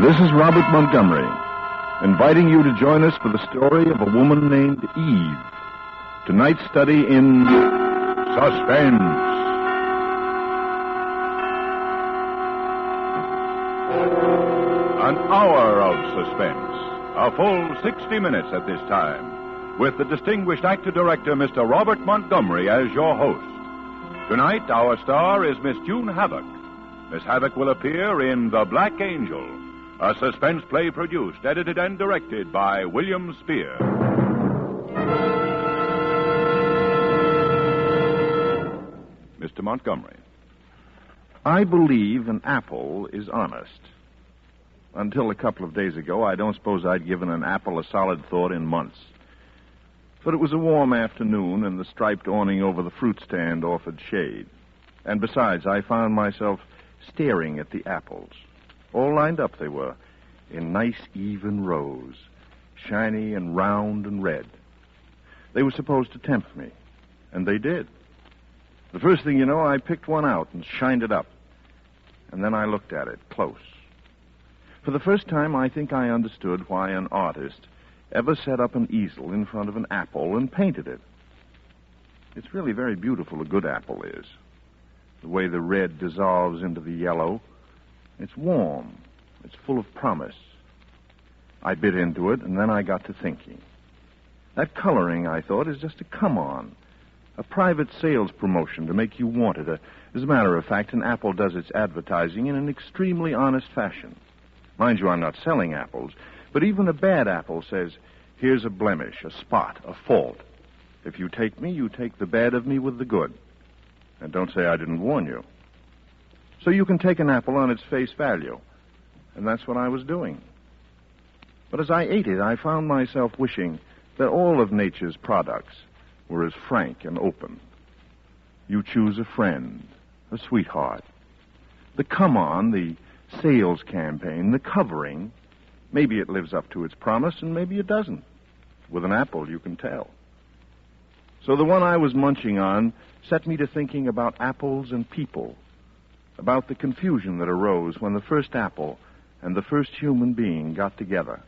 This is Robert Montgomery, inviting you to join us for the story of a woman named Eve. Tonight's study in Suspense. An hour of suspense. A full 60 minutes at this time, with the distinguished actor-director, Mr. Robert Montgomery, as your host. Tonight, our star is Miss June Havoc. Miss Havoc will appear in The Black Angel, a suspense play produced, edited, and directed by William Spear. Mr. Montgomery. I believe an apple is honest. Until a couple of days ago, I don't suppose I'd given an apple a solid thought in months. But it was a warm afternoon, and the striped awning over the fruit stand offered shade. And besides, I found myself staring at the apples. All lined up they were, in nice even rows, shiny and round and red. They were supposed to tempt me, and they did. The first thing you know, I picked one out and shined it up. And then I looked at it close. For the first time, I think I understood why an artist ever set up an easel in front of an apple and painted it. It's really very beautiful, a good apple is. The way the red dissolves into the yellow. It's warm. It's full of promise. I bit into it, and then I got to thinking. That coloring, I thought, is just a come-on. A private sales promotion to make you want it. As a matter of fact, an apple does its advertising in an extremely honest fashion. Mind you, I'm not selling apples, but even a bad apple says, here's a blemish, a spot, a fault. If you take me, you take the bad of me with the good. And don't say I didn't warn you. So you can take an apple on its face value. And that's what I was doing. But as I ate it, I found myself wishing that all of nature's products were as frank and open. You choose a friend, a sweetheart. The come-on, the sales campaign, the covering, maybe it lives up to its promise and maybe it doesn't. With an apple, you can tell. So the one I was munching on set me to thinking about apples and people, about the confusion that arose when the first apple and the first human being got together,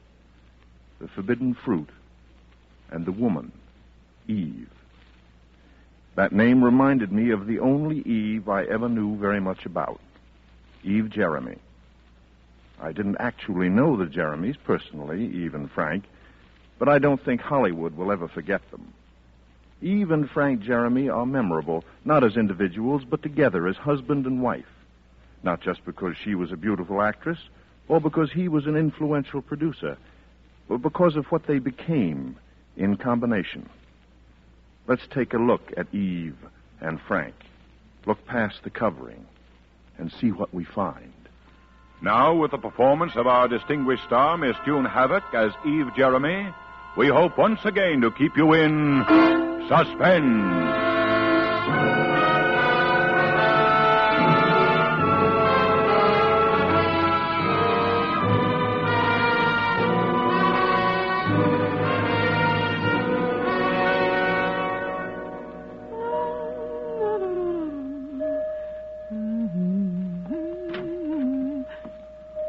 the forbidden fruit and the woman, Eve. That name reminded me of the only Eve I ever knew very much about, Eve Jeremy. I didn't actually know the Jeremys personally, Eve and Frank, but I don't think Hollywood will ever forget them. Eve and Frank Jeremy are memorable, not as individuals, but together as husband and wife. Not just because she was a beautiful actress, or because he was an influential producer, but because of what they became in combination. Let's take a look at Eve and Frank. Look past the covering and see what we find. Now, with the performance of our distinguished star, Miss June Havoc, as Eve Jeremy, we hope once again to keep you in suspense.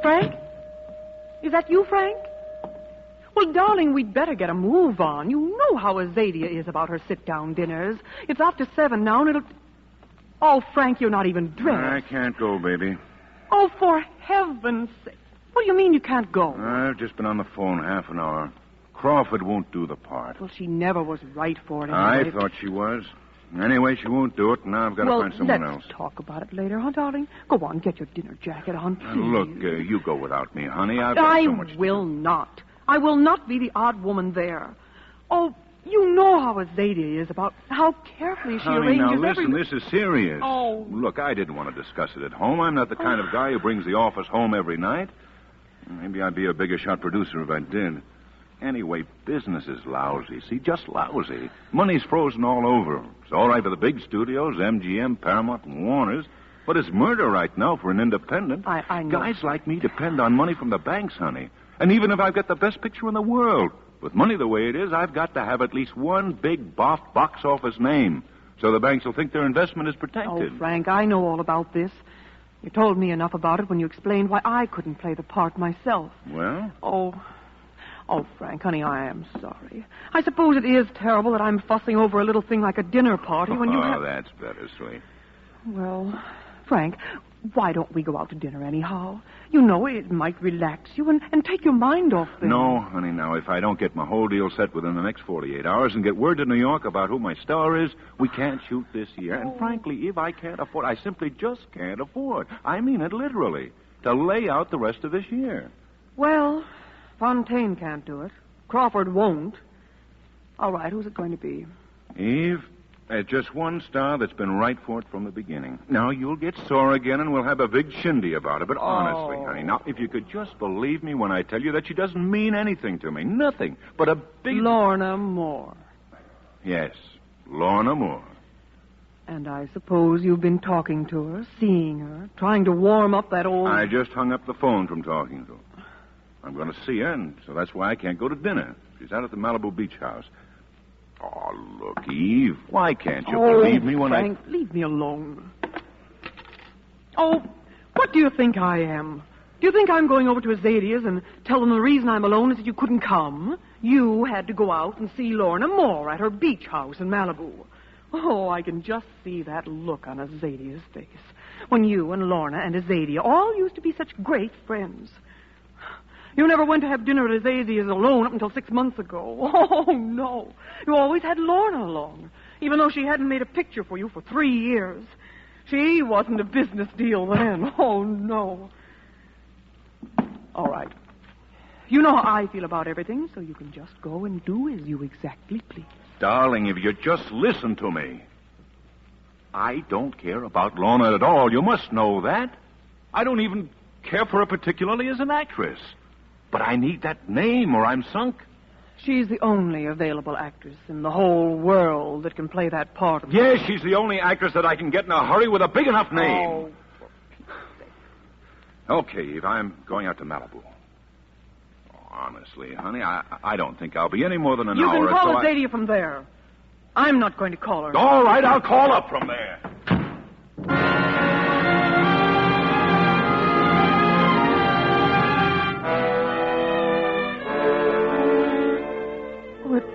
Frank? Is that you, Frank? Well, darling, we'd better get a move on. You know how Azadia is about her sit-down dinners. It's after 7 now, and it'll... Oh, Frank, you're not even dressed. I can't go, baby. Oh, for heaven's sake. What do you mean you can't go? I've just been on the phone half an hour. Crawford won't do the part. Well, she never was right for it anyway. I thought she was. Anyway, she won't do it, and now I've got to find someone else. Let's talk about it later, huh, darling? Go on, get your dinner jacket on, please. Look, you go without me, honey. I've got so much to do. I will not. I will not be the odd woman there. Oh, you know how Azadia is about how carefully she arranges now listen, everything. this is serious. Oh. Look, I didn't want to discuss it at home. I'm not the kind of guy who brings the office home every night. Maybe I'd be a bigger shot producer if I did. Anyway, business is lousy. See, just lousy. Money's frozen all over. It's all right for the big studios, MGM, Paramount, and Warner's. But it's murder right now for an independent. I know. Guys like me depend on money from the banks, honey. And even if I've got the best picture in the world, with money the way it is, I've got to have at least one big box office name, so the banks will think their investment is protected. Oh, Frank, I know all about this. You told me enough about it when you explained why I couldn't play the part myself. Well? Oh, Frank, honey, I am sorry. I suppose it is terrible that I'm fussing over a little thing like a dinner party when you have... Oh, that's better, sweet. Well, Frank, why don't we go out to dinner anyhow? You know, it might relax you and take your mind off things. No, honey, now, if I don't get my whole deal set within the next 48 hours and get word to New York about who my star is, we can't shoot this year. And frankly, if I can't afford, I simply just can't afford. I mean it literally, to lay out the rest of this year. Well, Fontaine can't do it. Crawford won't. All right, who's it going to be? Eve, just one star that's been right for it from the beginning. Now, you'll get sore again, and we'll have a big shindy about it. But honestly, honey, now, if you could just believe me when I tell you that she doesn't mean anything to me. Nothing but a big... Lorna Moore. Yes, Lorna Moore. And I suppose you've been talking to her, seeing her, trying to warm up that old... I just hung up the phone from talking to her. I'm going to see her, and so that's why I can't go to dinner. She's out at the Malibu Beach house. Oh, look, Eve, why can't you believe me when Frank, leave me alone. Oh, what do you think I am? Do you think I'm going over to Azadia's and tell them the reason I'm alone is that you couldn't come? You had to go out and see Lorna Moore at her beach house in Malibu. Oh, I can just see that look on Azadia's face when you and Lorna and Azadia all used to be such great friends. You never went to have dinner at Azadia's alone up until 6 months ago. Oh, no. You always had Lorna along, even though she hadn't made a picture for you for 3 years. She wasn't a business deal then. Oh, no. All right. You know how I feel about everything, so you can just go and do as you exactly please. Darling, if you just listen to me. I don't care about Lorna at all. You must know that. I don't even care for her particularly as an actress. But I need that name or I'm sunk. She's the only available actress in the whole world that can play that part of... Yes, she's the only actress that I can get in a hurry with a big enough name. Oh. Okay, Eve, I'm going out to Malibu. Oh, honestly, honey, I don't think I'll be any more than an hour. You can call or so. Azadia from there. I'm not going to call her. All right, I'll call up from there.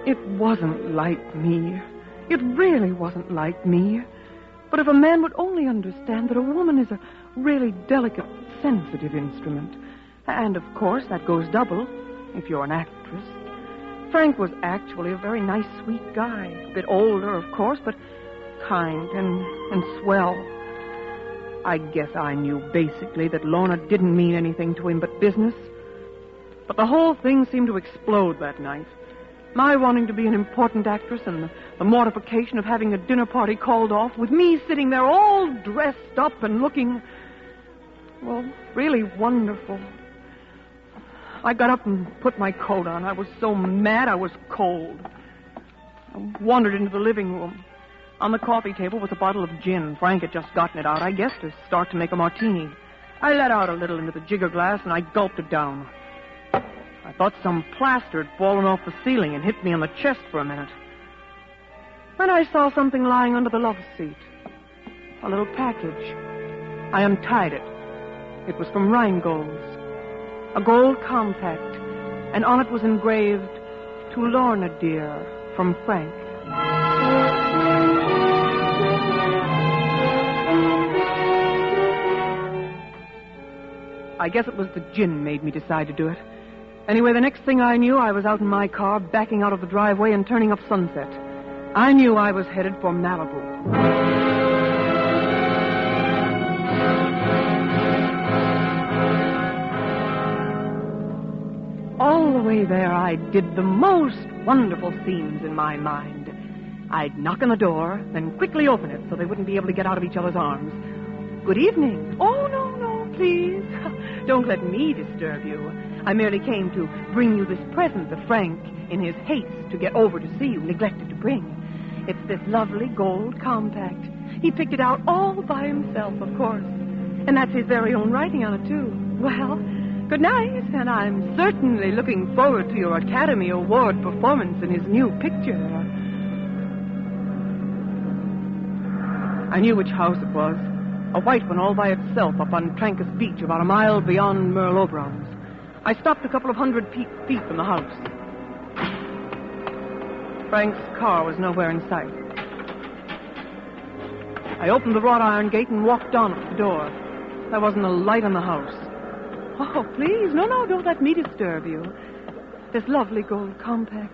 It wasn't like me. It really wasn't like me. But if a man would only understand that a woman is a really delicate, sensitive instrument. And, of course, that goes double if you're an actress. Frank was actually a very nice, sweet guy. A bit older, of course, but kind and swell. I guess I knew basically that Lorna didn't mean anything to him but business. But the whole thing seemed to explode that night. My wanting to be an important actress and the mortification of having a dinner party called off with me sitting there all dressed up and looking, well, really wonderful. I got up and put my coat on. I was so mad I was cold. I wandered into the living room. On the coffee table was a bottle of gin. Frank had just gotten it out, I guess, to start to make a martini. I let out a little into the jigger glass and I gulped it down. I thought some plaster had fallen off the ceiling and hit me on the chest for a minute. Then I saw something lying under the love seat. A little package. I untied it. It was from Rhinegold's. A gold compact. And on it was engraved, "To Lorna, dear, from Frank." I guess it was the gin made me decide to do it. Anyway, the next thing I knew, I was out in my car, backing out of the driveway and turning up Sunset. I knew I was headed for Malibu. All the way there, I did the most wonderful scenes in my mind. I'd knock on the door, then quickly open it so they wouldn't be able to get out of each other's arms. "Good evening." "Oh, no, please. Don't let me disturb you. I merely came to bring you this present that Frank, in his haste to get over to see you, neglected to bring. It's this lovely gold compact. He picked it out all by himself, of course. And that's his very own writing on it, too. Well, good night, and I'm certainly looking forward to your Academy Award performance in his new picture." I knew which house it was. A white one all by itself up on Trancas Beach, about a mile beyond Merle Oberon's. I stopped a couple of 100 feet from the house. Frank's car was nowhere in sight. I opened the wrought iron gate and walked on up to the door. There wasn't a light in the house. Oh, please, no, don't let me disturb you. This lovely gold compact.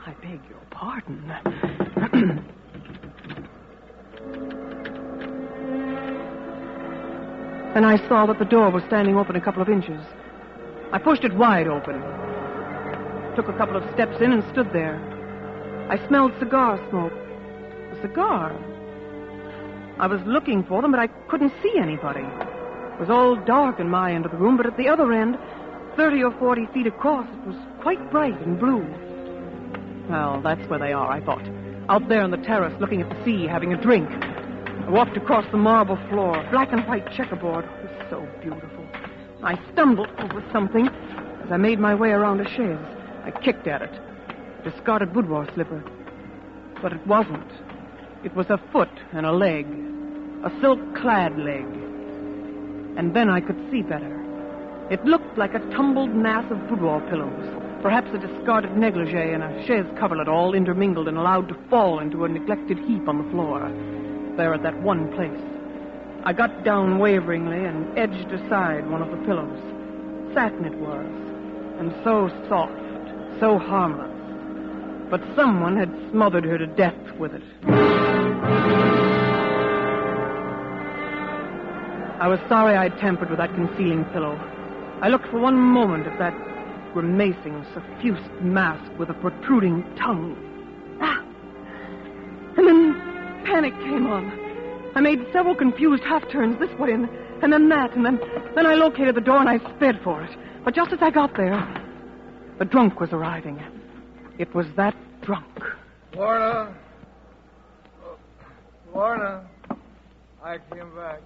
I beg your pardon. Then I saw that the door was standing open a couple of inches. I pushed it wide open. Took a couple of steps in and stood there. I smelled cigar smoke. A cigar? I was looking for them, but I couldn't see anybody. It was all dark in my end of the room, but at the other end, 30 or 40 feet across, it was quite bright and blue. Well, that's where they are, I thought. Out there on the terrace, looking at the sea, having a drink. I walked across the marble floor, black and white checkerboard. It was so beautiful. I stumbled over something as I made my way around a chaise. I kicked at it. A discarded boudoir slipper. But it wasn't. It was a foot and a leg. A silk-clad leg. And then I could see better. It looked like a tumbled mass of boudoir pillows. Perhaps a discarded negligee and a chaise coverlet all intermingled and allowed to fall into a neglected heap on the floor. There at that one place. I got down waveringly and edged aside one of the pillows. Satin it was. And so soft. So harmless. But someone had smothered her to death with it. I was sorry I'd tampered with that concealing pillow. I looked for one moment at that grimacing, suffused mask with a protruding tongue. And then panic came on. I made several confused half-turns this way and then that, and then I located the door and I sped for it. But just as I got there, the drunk was arriving. It was that drunk. Lorna, I came back.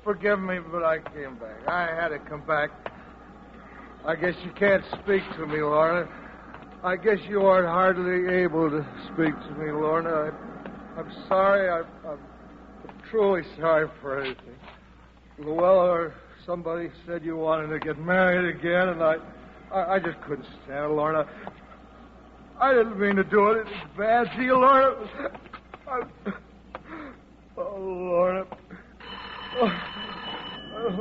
Forgive me, but I came back. I had to come back. I guess you can't speak to me, Lorna. I guess you aren't hardly able to speak to me, Lorna. I'm sorry. I'm truly sorry for anything. Luella or somebody said you wanted to get married again, and I just couldn't stand it, Lorna. I didn't mean to do it. It's bad to you, Lorna. Oh, Lorna. Oh,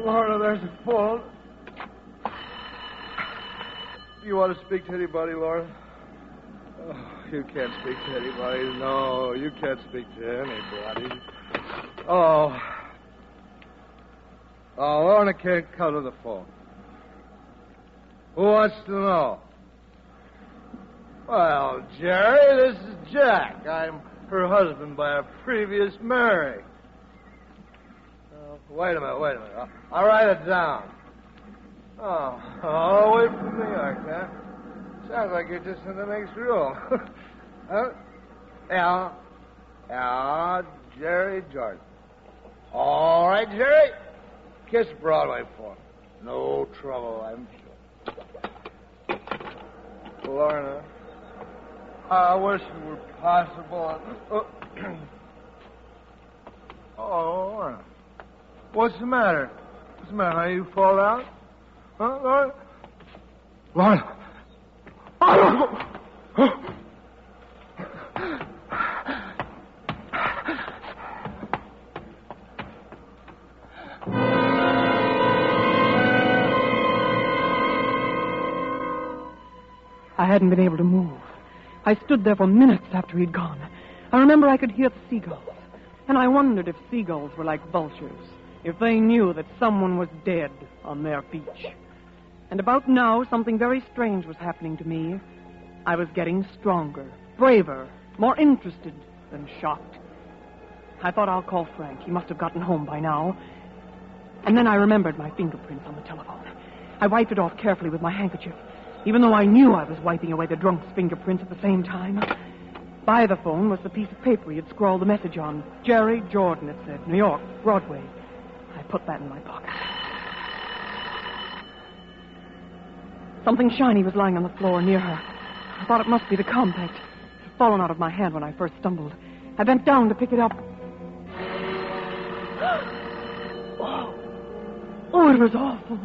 Lorna, there's a phone. Do you want to speak to anybody, Lorna? Oh, you can't speak to anybody. No, you can't speak to anybody. Oh, Lorna can't come to the phone. Who wants to know? Well, Jerry, this is Jack. I'm her husband by a previous marriage. Wait a minute. I'll write it down. Oh, wait for me like that. Sounds like you're just in the next room. Huh? Yeah, Jerry Jordan. All right, Jerry. Kiss Broadway for me. No trouble, I'm sure. Lorna, I wish it were possible. Oh, Lorna. What's the matter? What's the matter? How you fall out? Huh, Lorna? Lorna. I hadn't been able to move. I stood there for minutes after he'd gone. I remember I could hear the seagulls. And I wondered if seagulls were like vultures. If they knew that someone was dead on their beach. And about now, something very strange was happening to me. I was getting stronger, braver, more interested than shocked. I thought I'll call Frank. He must have gotten home by now. And then I remembered my fingerprints on the telephone. I wiped it off carefully with my handkerchief, even though I knew I was wiping away the drunk's fingerprints at the same time. By the phone was the piece of paper he had scrawled the message on. Jerry Jordan, it said. New York, Broadway. I put that in my pocket. Something shiny was lying on the floor near her. I thought it must be the compact. It had fallen out of my hand when I first stumbled. I bent down to pick it up. Oh, it was awful.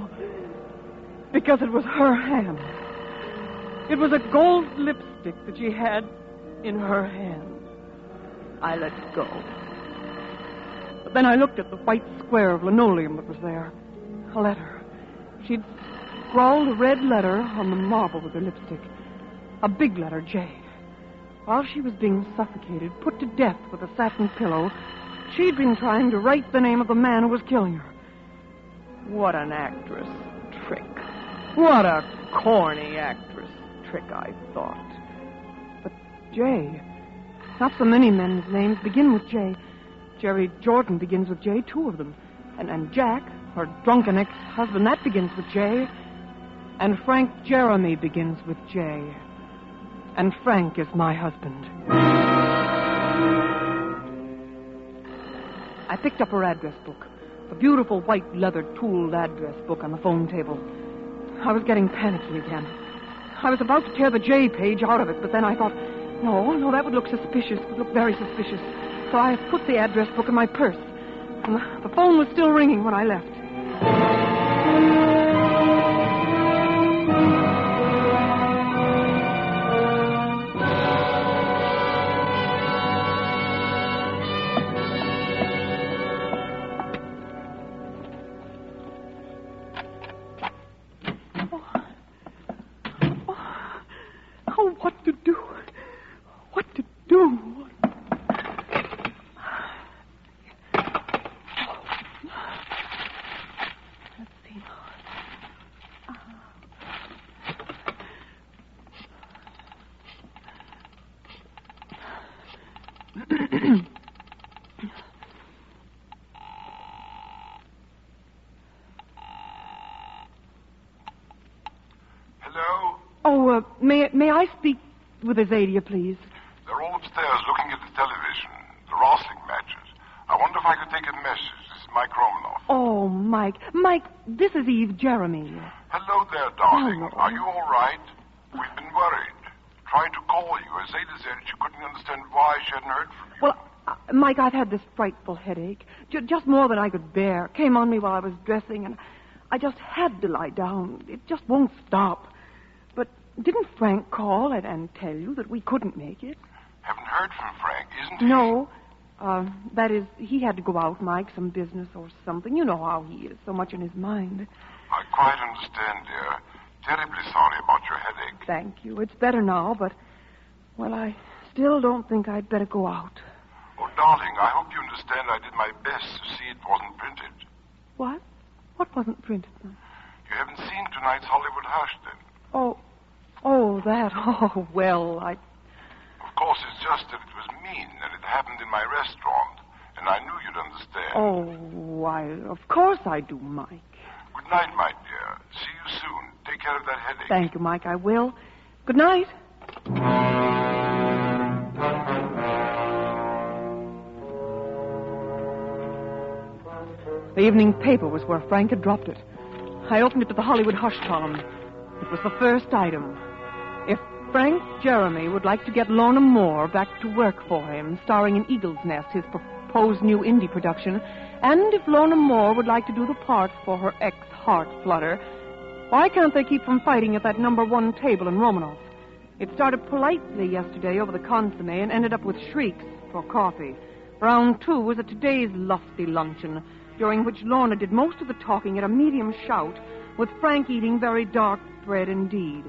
Because it was her hand. It was a gold lipstick that she had in her hand. I let go. But then I looked at the white square of linoleum that was there. A letter. She'd scrawled a red letter on the marble with her lipstick. A big letter, J. While she was being suffocated, put to death with a satin pillow, she'd been trying to write the name of the man who was killing her. What an actress trick. What a corny actress trick, I thought. But J. Not so many men's names begin with J. Jerry Jordan begins with J, 2 of them. And Jack, her drunken ex-husband, that begins with J. And Frank Jeremy begins with J. And Frank is my husband. I picked up her address book, the beautiful white leather tooled address book on the phone table. I was getting panicky again. I was about to tear the J page out of it, but then I thought, no, that would look suspicious. It would look very suspicious. So I put the address book in my purse. And the phone was still ringing when I left. Hello? Oh, may I speak with Azadia, please? They're all upstairs looking at the television, the wrestling matches. I wonder if I could take a message. This is Mike Romanoff. Oh, Mike. Mike, this is Eve Jeremy. Hello there, darling. Hello. Are you all right? We've been worried. Tried to call you. Azadia said she couldn't understand why she hadn't heard from you. Well, Mike, I've had this frightful headache. Just more than I could bear. Came on me while I was dressing, and I just had to lie down. It just won't stop. But didn't Frank call and tell you that we couldn't make it? Haven't heard from Frank, isn't he? No. That is, he had to go out, Mike, some business or something. You know how he is, so much in his mind. I quite understand, dear. Terribly sorry about your headache. Thank you. It's better now, but, well, I still don't think I'd better go out. Oh, darling, I hope you understand I did my best to see it wasn't printed. What? What wasn't printed, then? You haven't seen tonight's Hollywood Hush, then? Oh, that. Oh, well, Of course, it's just that it was mean, and it happened in my restaurant, and I knew you'd understand. Oh, of course I do, Mike. Good night, my dear. See you soon. Take care of that headache. Thank you, Mike, I will. Good night. The evening paper was where Frank had dropped it. I opened it to the Hollywood Hush column. It was the first item. If Frank Jeremy would like to get Lorna Moore back to work for him, starring in Eagle's Nest, his proposed new indie production, and if Lorna Moore would like to do the part for her ex-Heart Flutter, why can't they keep from fighting at that #1 table in Romanoff? It started politely yesterday over the consomme and ended up with shrieks for coffee. Round 2 was at today's lusty luncheon, during which Lorna did most of the talking at a medium shout, with Frank eating very dark bread indeed.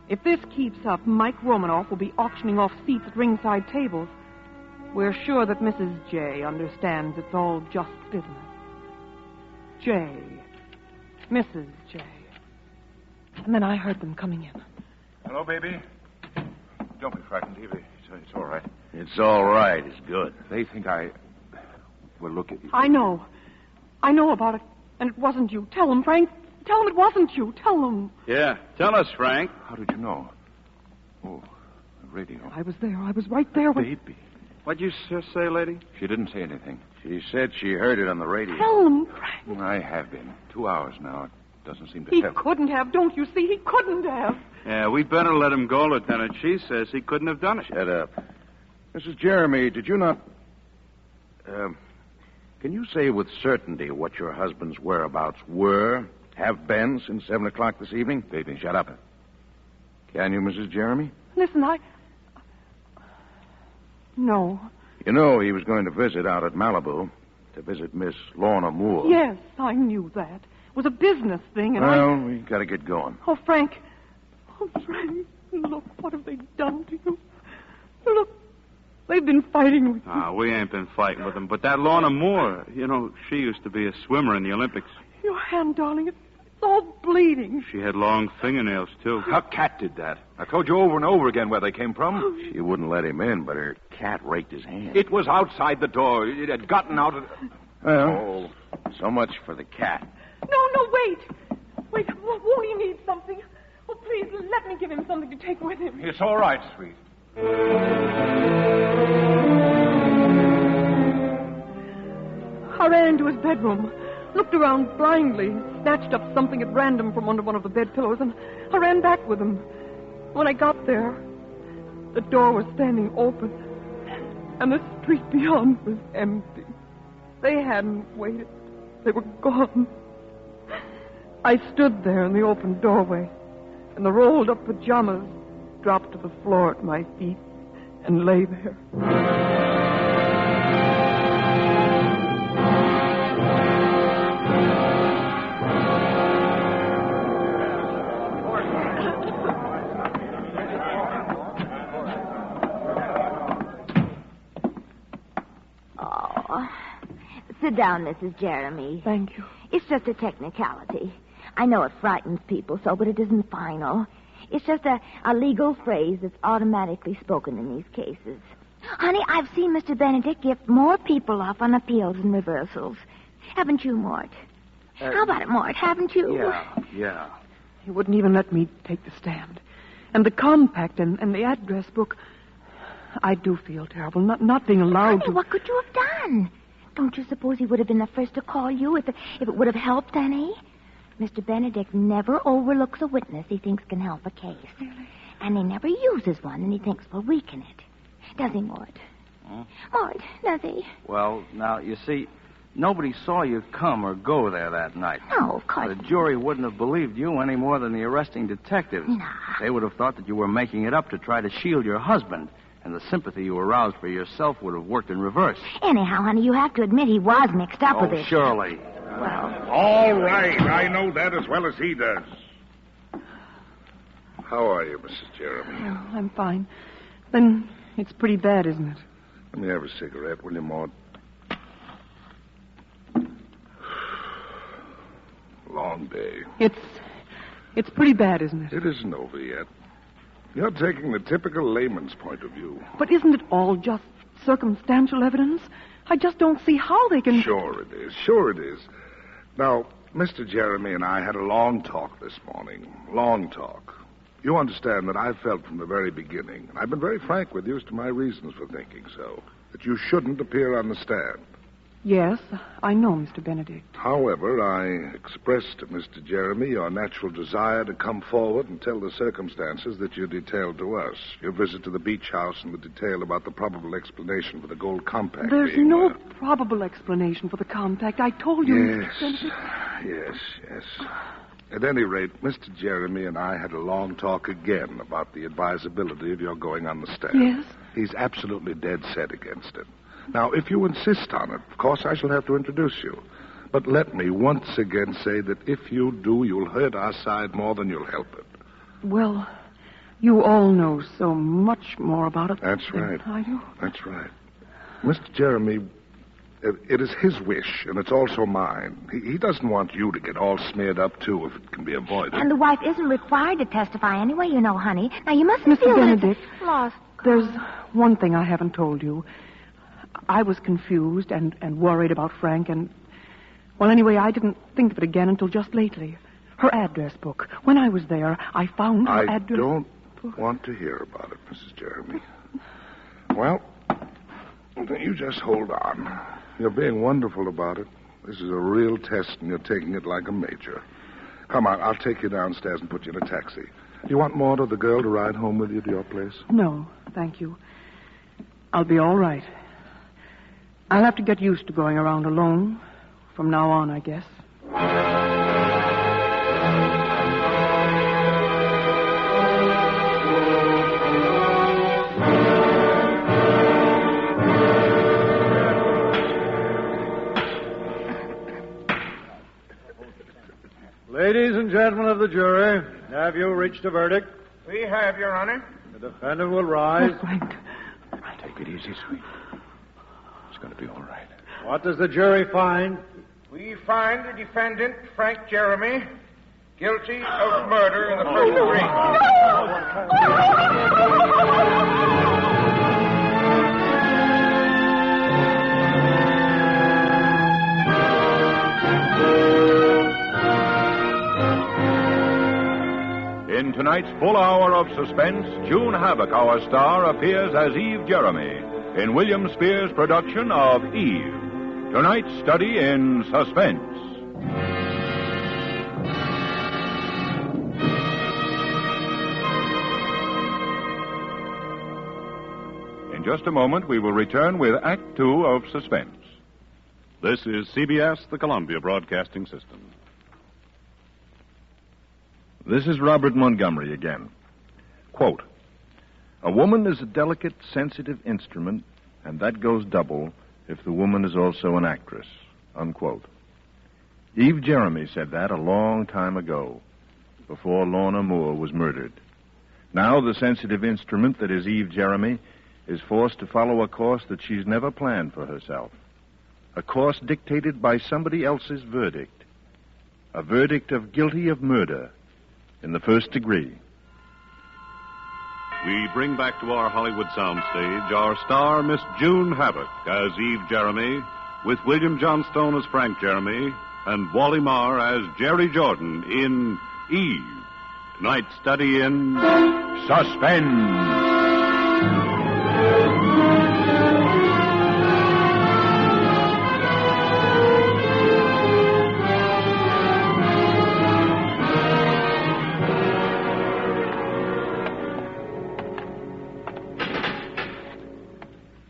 If this keeps up, Mike Romanoff will be auctioning off seats at ringside tables. We're sure that Mrs. J understands it's all just business. J. Mrs. J. And then I heard them coming in. Hello, baby. Don't be frightened, Evie. It's all right. It's all right. It's good. They think Well, look at you. I know about it, and it wasn't you. Tell them, Frank. Tell them it wasn't you. Tell them. Yeah, tell us, Frank. How did you know? Oh, the radio. I was there. I was right there when... Baby. What'd you say, lady? She didn't say anything. She said she heard it on the radio. Tell them, Frank. I have been. 2 hours now. It doesn't seem to He help. couldn't have. Don't you see? He couldn't have. Yeah, we'd better let him go, Lieutenant. She says he couldn't have done it. Shut up. Mrs. Jeremy, did you not... Can you say with certainty what your husband's whereabouts have been since 7 o'clock this evening? Baby, shut up. Can you, Mrs. Jeremy? Listen, No. You know he was going to visit out at Malibu to visit Miss Lorna Moore. Yes, I knew that. It was a business thing, and Well, we got to get going. Oh, Frank. Oh, Frank, look, what have they done to you? Look, they've been fighting with you. We ain't been fighting with them. But that Lorna Moore, she used to be a swimmer in the Olympics. Your hand, darling, it's all bleeding. She had long fingernails, too. Her cat did that. I told you over and over again where they came from. She wouldn't let him in, but her cat raked his hand. It was outside the door. It had gotten out of... Well, so much for the cat. No, wait. Wait, won't he need something? Oh, please, let me give him something to take with him. It's all right, sweet. I ran into his bedroom, looked around blindly, snatched up something at random from under one of the bed pillows, and I ran back with him. When I got there, the door was standing open, and the street beyond was empty. They hadn't waited. They were gone. I stood there in the open doorway, and the rolled-up pajamas dropped to the floor at my feet and lay there. Sit down, Mrs. Jeremy. Thank you. It's just a technicality. I know it frightens people so, but it isn't final. It's just a legal phrase that's automatically spoken in these cases. Honey, I've seen Mr. Benedict give more people off on appeals and reversals. Haven't you, Mort? How about it, Mort? Haven't you? Yeah. He wouldn't even let me take the stand. And the compact and the address book, I do feel terrible, not being allowed Honey, what could you have done? Don't you suppose he would have been the first to call you if it would have helped any? Mr. Benedict never overlooks a witness he thinks can help a case. Really? And he never uses one and he thinks will weaken it. Does he, Mort? Mort, does he? Well, now, you see, nobody saw you come or go there that night. No, of course. The jury wouldn't have believed you any more than the arresting detectives. Nah. They would have thought that you were making it up to try to shield your husband. And the sympathy you aroused for yourself would have worked in reverse. Anyhow, honey, you have to admit he was mixed up with it. Surely. Well, All right. I know that as well as he does. How are you, Mrs. Jeremy? Oh, I'm fine. Then it's pretty bad, isn't it? Let me have a cigarette, will you, Maud? Long day. It's pretty bad, isn't it? It isn't over yet. You're taking the typical layman's point of view. But isn't it all just circumstantial evidence? I just don't see how they can... Sure it is. Now, Mr. Jeremy and I had a long talk this morning. Long talk. You understand that I felt from the very beginning, and I've been very frank with you as to my reasons for thinking so, that you shouldn't appear on the stand. Yes, I know, Mr. Benedict. However, I expressed to Mr. Jeremy your natural desire to come forward and tell the circumstances that you detailed to us. Your visit to the beach house and the detail about the probable explanation for the gold compact. There's no probable explanation for the compact. I told you, Mr. Benedict. Yes. At any rate, Mr. Jeremy and I had a long talk again about the advisability of your going on the stand. Yes? He's absolutely dead set against it. Now, if you insist on it, of course I shall have to introduce you. But let me once again say that if you do, you'll hurt our side more than you'll help it. Well, you all know so much more about it That's than right. I do. That's right. Mr. Jeremy, it is his wish, and it's also mine. He doesn't want you to get all smeared up, too, if it can be avoided. and the wife isn't required to testify anyway, you know, honey. Now, you mustn't Mr. feel that it's Benedict, a lost There's one thing I haven't told you. I was confused and worried about Frank, and... Well, anyway, I didn't think of it again until just lately. Her address book. When I was there, I found her address... I don't want to hear about it, Mrs. Jeremy. Well, you just hold on. You're being wonderful about it. This is a real test, and you're taking it like a major. Come on, I'll take you downstairs and put you in a taxi. Do you want Maud or the girl to ride home with you to your place? No, thank you. I'll be all right. I'll have to get used to going around alone. From now on, I guess. Ladies and gentlemen of the jury, have you reached a verdict? We have, Your Honor. The defendant will rise. Oh, Frank. Take it easy, sweet. It's going to be all right. What does the jury find? We find the defendant, Frank Jeremy, guilty of murder in the first degree. In tonight's full hour of suspense, June Havoc, our star, appears as Eve Jeremy in William Spears' production of Eve. Tonight's study in suspense. In just a moment, we will return with Act Two of Suspense. This is CBS, the Columbia Broadcasting System. This is Robert Montgomery again. Quote, "A woman is a delicate, sensitive instrument, and that goes double if the woman is also an actress." Unquote. Eve Jeremy said that a long time ago, before Lorna Moore was murdered. Now the sensitive instrument that is Eve Jeremy is forced to follow a course that she's never planned for herself. A course dictated by somebody else's verdict. A verdict of guilty of murder in the first degree. We bring back to our Hollywood soundstage our star, Miss June Havoc, as Eve Jeremy, with William Johnstone as Frank Jeremy, and Wally Marr as Jerry Jordan in Eve. Tonight's study in suspense.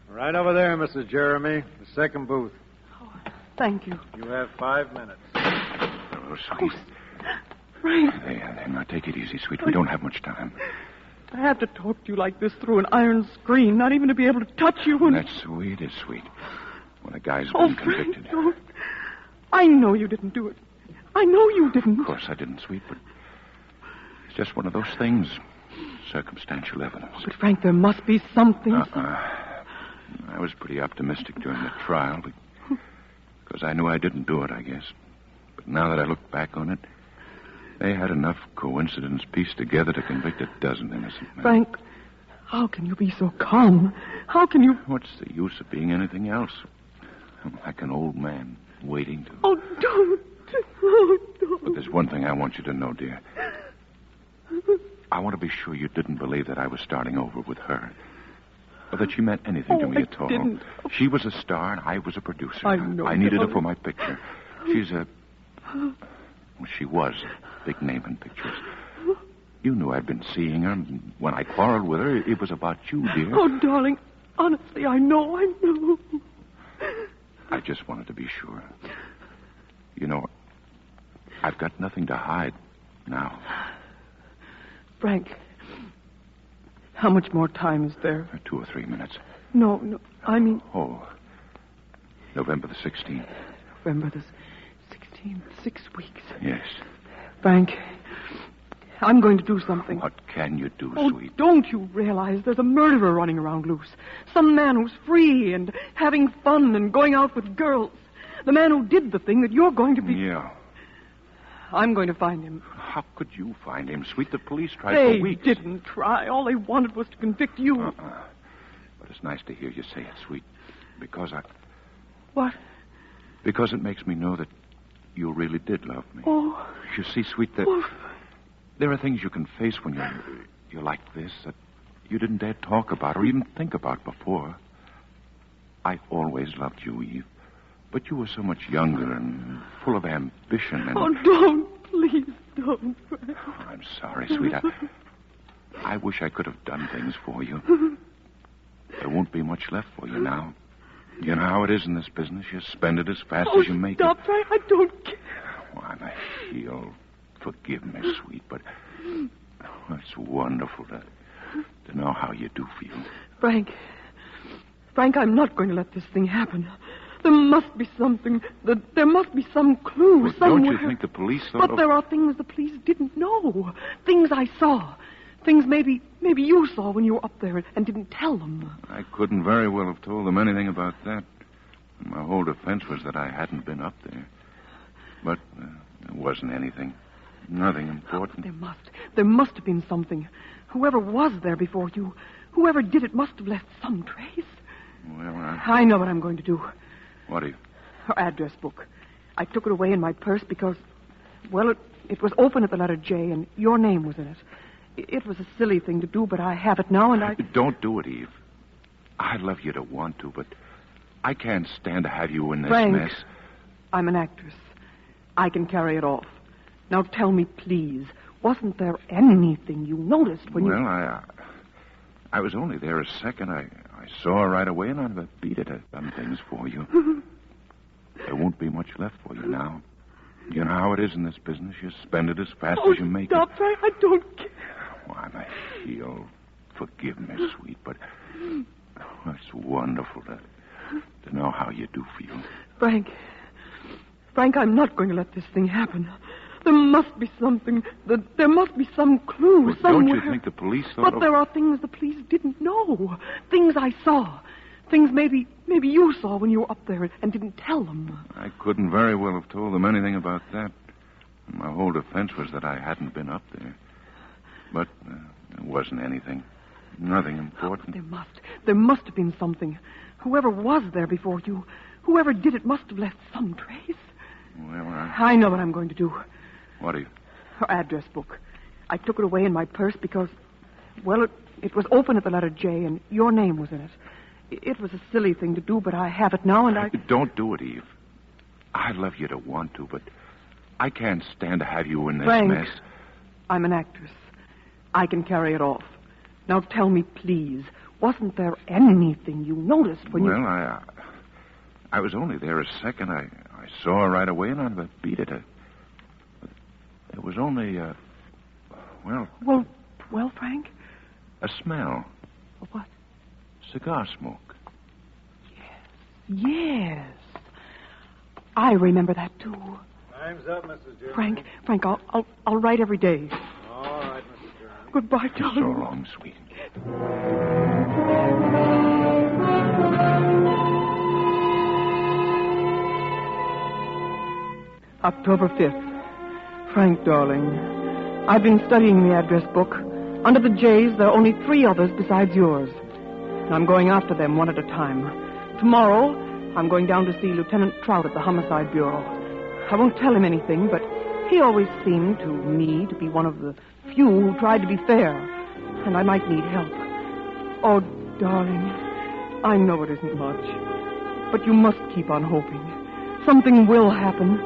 Right over there, Mrs. Jeremy, the second booth. Oh, thank you. You have 5 minutes. Oh, sweet. Frank. There. Now, take it easy, sweet. We don't have much time. I have to talk to you like this through an iron screen, not even to be able to touch you when... That's sweet. It's sweet. When a guy's been convicted. Don't. I know you didn't do it. I know you didn't. Of course I didn't, sweet, but it's just one of those things. Circumstantial evidence. But, Frank, there must be something. I was pretty optimistic during the trial because I knew I didn't do it, I guess. But now that I look back on it, they had enough coincidence pieced together to convict a dozen innocent men. Frank, how can you be so calm? How can you... What's the use of being anything else? I'm like an old man waiting to... Oh, don't. Oh, don't. But there's one thing I want you to know, dear. I want to be sure you didn't believe that I was starting over with her. Or that she meant anything to me at all. Didn't. She was a star and I was a producer. I know. I needed her for my picture. She's a... Well, she was a big name in pictures. You knew I'd been seeing her. When I quarreled with her, it was about you, dear. Oh, darling, honestly, I know. I just wanted to be sure. You know, I've got nothing to hide now. Frank, how much more time is there? 2 or 3 minutes. No, I mean... Oh, November the 16th. November the 16th, 6 weeks. Yes. Frank, I'm going to do something. What can you do, sweet? Oh, don't you realize there's a murderer running around loose? Some man who's free and having fun and going out with girls. The man who did the thing that you're going to be... Yeah. I'm going to find him. How could you find him, sweet? The police tried They for weeks. didn't try. All they wanted was to convict you. But it's nice to hear you say it, sweet. Because I... What? Because it makes me know that you really did love me. Oh. You see, sweet, there are things you can face when you're like this that you didn't dare talk about or even think about before. I always loved you, Eve. But you were so much younger and full of ambition and... Oh, don't. Please don't, Frank. Oh, I'm sorry, sweet. I wish I could have done things for you. There won't be much left for you now. You know how it is in this business. You spend it as fast Oh, as you make stop, it. Frank. I don't care. Why, I feel... Forgive me, sweet, but it's wonderful to know how you do feel. Frank, I'm not going to let this thing happen. There must be something. There must be some clue Well, somewhere. don't you think the police thought But there are things the police didn't know. Things I saw. Things maybe you saw when you were up there and didn't tell them. I couldn't very well have told them anything about that. My whole defense was that I hadn't been up there. But there wasn't anything. Nothing important. There must have been something. Whoever was there before you, whoever did it must have left some trace. Well, I know what I'm going to do. What do you... Her address book. I took it away in my purse because, well, it was open at the letter J and your name was in it. It was a silly thing to do, but I have it now and I... Don't do it, Eve. I'd love you to want to, but I can't stand to have you in this Frank, mess. I'm an actress. I can carry it off. Now tell me, please, wasn't there anything you noticed when you... Well, I was only there a second. I saw her right away, and I've beat it at done things for you. There won't be much left for you now. You know how it is in this business. You spend it as fast as you make stop, it. Frank. I don't care. Why, I feel... Forgive me, sweet, but it's wonderful to know how you do feel. Frank, I'm not going to let this thing happen. There must be something. There must be some clue Well, somewhere. don't you think the police thought... But there are things the police didn't know. Things I saw. Things maybe you saw when you were up there and didn't tell them. I couldn't very well have told them anything about that. My whole defense was that I hadn't been up there. But there wasn't anything. Nothing important. There must have been something. Whoever was there before you, whoever did it must have left some trace. Well, I know what I'm going to do. What do you... Her address book. I took it away in my purse because, well, it was open at the letter J and your name was in it. It was a silly thing to do, but I have it now and I... Don't do it, Eve. I'd love you to want to, but I can't stand to have you in this Frank, mess. I'm an actress. I can carry it off. Now tell me, please, wasn't there anything you noticed when you... Well, I was only there a second. I saw her right away and I've beat it. There was only, Well, Frank? A smell. What? Cigar smoke. Yes. I remember that, too. Time's up, Mrs. Jeremy. Frank, I'll write every day. All right, Mrs. Jeremy. Goodbye, darling. So long, sweet. October 5th. Frank, darling, I've been studying the address book. Under the J's, there are only 3 others besides yours. And I'm going after them one at a time. Tomorrow, I'm going down to see Lieutenant Trout at the Homicide Bureau. I won't tell him anything, but he always seemed to me to be one of the few who tried to be fair, and I might need help. Oh, darling, I know it isn't much, but you must keep on hoping. Something will happen.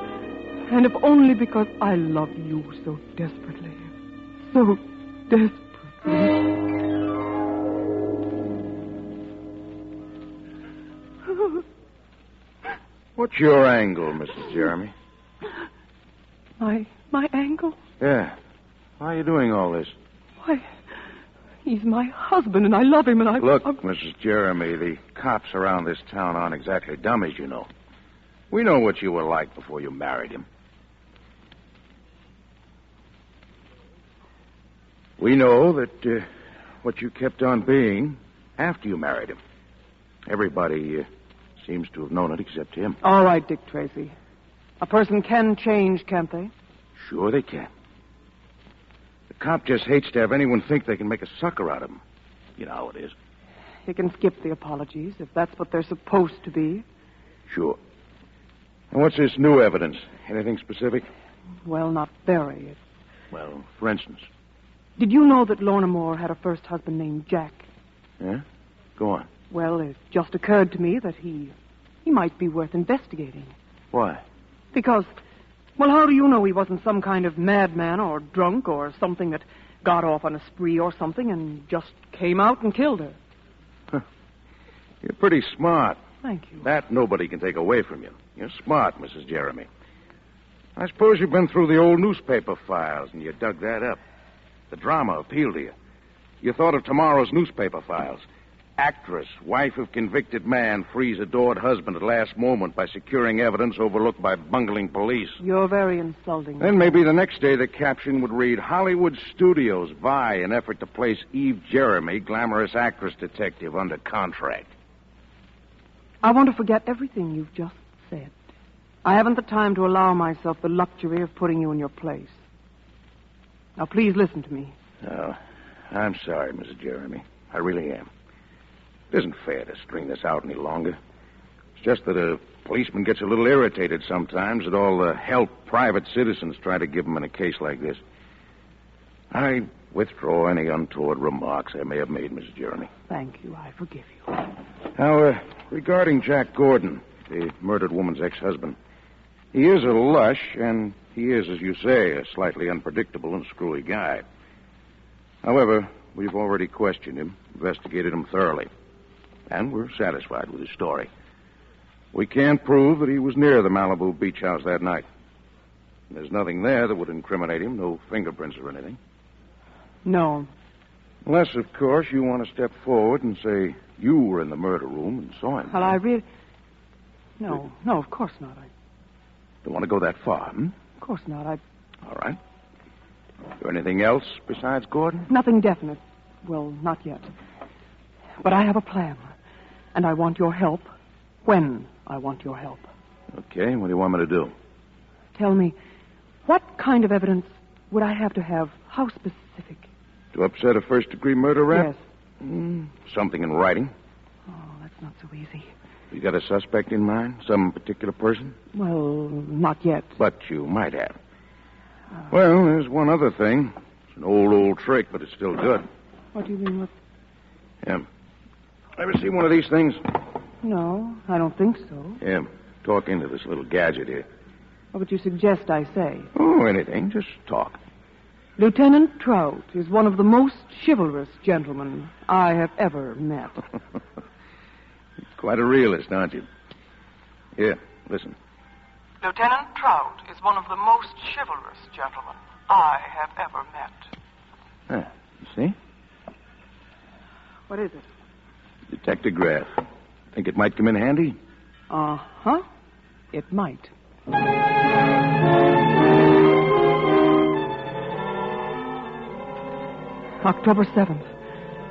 And if only because I love you so desperately. So desperately. What's your angle, Mrs. Jeremy? My angle? Yeah. Why are you doing all this? Why, he's my husband, and I love him, and I... Look, Mrs. Jeremy, the cops around this town aren't exactly dummies, you know. We know what you were like before you married him. We know that what you kept on being after you married him. Everybody seems to have known it except him. All right, Dick Tracy. A person can change, can't they? Sure they can. The cop just hates to have anyone think they can make a sucker out of him. You know how it is. You can skip the apologies, if that's what they're supposed to be. Sure. And what's this new evidence? Anything specific? Well, not very. Well, for instance. Did you know that Lorna Moore had a first husband named Jack? Yeah? Go on. Well, it just occurred to me that he might be worth investigating. Why? Because, well, how do you know he wasn't some kind of madman or drunk or something that got off on a spree or something and just came out and killed her? You're pretty smart. Thank you. That nobody can take away from you. You're smart, Mrs. Jeremy. I suppose you've been through the old newspaper files and you dug that up. The drama appealed to you. You thought of tomorrow's newspaper files. Actress, wife of convicted man, frees adored husband at last moment by securing evidence overlooked by bungling police. You're very insulting. Then maybe the next day the caption would read, Hollywood Studios vie in effort to place Eve Jeremy, glamorous actress detective, under contract. I want to forget everything you've just said. I haven't the time to allow myself the luxury of putting you in your place. Now, please listen to me. Oh, I'm sorry, Mrs. Jeremy. I really am. It isn't fair to string this out any longer. It's just that a policeman gets a little irritated sometimes at all the help private citizens try to give him in a case like this. I withdraw any untoward remarks I may have made, Mrs. Jeremy. Thank you. I forgive you. Now, regarding Jack Gordon, the murdered woman's ex-husband, he is a lush, and he is, as you say, a slightly unpredictable and screwy guy. However, we've already questioned him, investigated him thoroughly, and we're satisfied with his story. We can't prove that he was near the Malibu beach house that night. There's nothing there that would incriminate him, no fingerprints or anything. No. Unless, of course, you want to step forward and say you were in the murder room and saw him. Well, I really... No, of course not. Don't want to go that far, hmm? Of course not. All right. Is there anything else besides Gordon? Nothing definite. Well, not yet. But I have a plan, and I want your help when I want your help. Okay, what do you want me to do? Tell me, what kind of evidence would I have to have? How specific? To upset a first-degree murder rap? Yes. Something in writing. Oh, that's not so easy. You got a suspect in mind? Some particular person? Well, not yet. But you might have. Well, there's one other thing. It's an old trick, but it's still good. What do you mean with... Yeah. Ever see one of these things? No, I don't think so. Yeah. Talk into this little gadget here. What would you suggest I say? Oh, anything. Just talk. Lieutenant Trout is one of the most chivalrous gentlemen I have ever met. Quite a realist, aren't you? Here, listen. Lieutenant Trout is one of the most chivalrous gentlemen I have ever met. You see? What is it? Detectograph. Think it might come in handy? Uh-huh. It might. October 7th.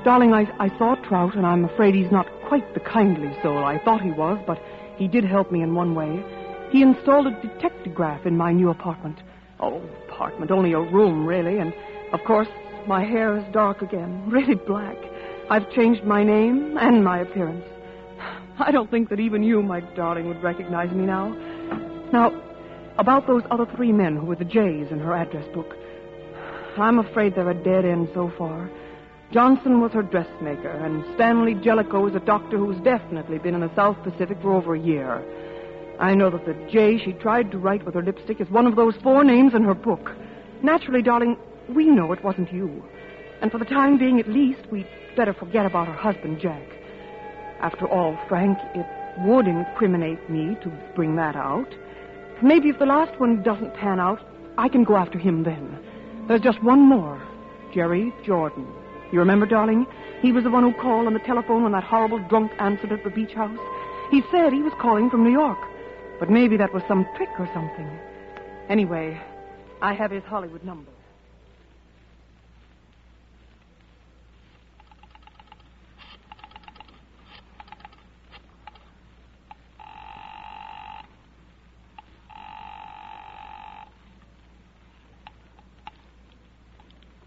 Darling, I saw Trout, and I'm afraid he's not quite the kindly soul I thought he was, but he did help me in one way. He installed a detectograph in my new apartment. Oh, apartment, only a room, really, and, of course, my hair is dark again, really black. I've changed my name and my appearance. I don't think that even you, my darling, would recognize me now. Now, about those other 3 men who were the J's in her address book, I'm afraid they're a dead end so far. Johnson was her dressmaker, and Stanley Jellicoe is a doctor who's definitely been in the South Pacific for over a year. I know that the J she tried to write with her lipstick is one of those 4 names in her book. Naturally, darling, we know it wasn't you. And for the time being, at least, we'd better forget about her husband, Jack. After all, Frank, it would incriminate me to bring that out. Maybe if the last one doesn't pan out, I can go after him then. There's just one more. Jerry Jordan. You remember, darling? He was the one who called on the telephone when that horrible drunk answered at the beach house. He said he was calling from New York. But maybe that was some trick or something. Anyway, I have his Hollywood number.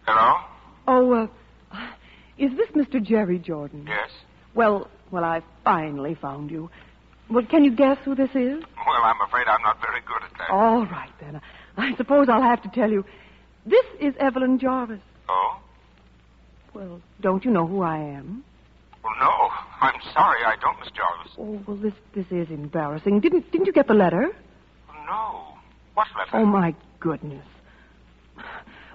Hello? Oh, is this Mr. Jerry Jordan? Yes. Well, I finally found you. Well, can you guess who this is? Well, I'm afraid I'm not very good at that. All right, then. I suppose I'll have to tell you. This is Evelyn Jarvis. Oh? Well, don't you know who I am? Well, no. I'm sorry I don't, Miss Jarvis. Oh, well, this is embarrassing. Didn't you get the letter? No. What letter? Oh, my goodness.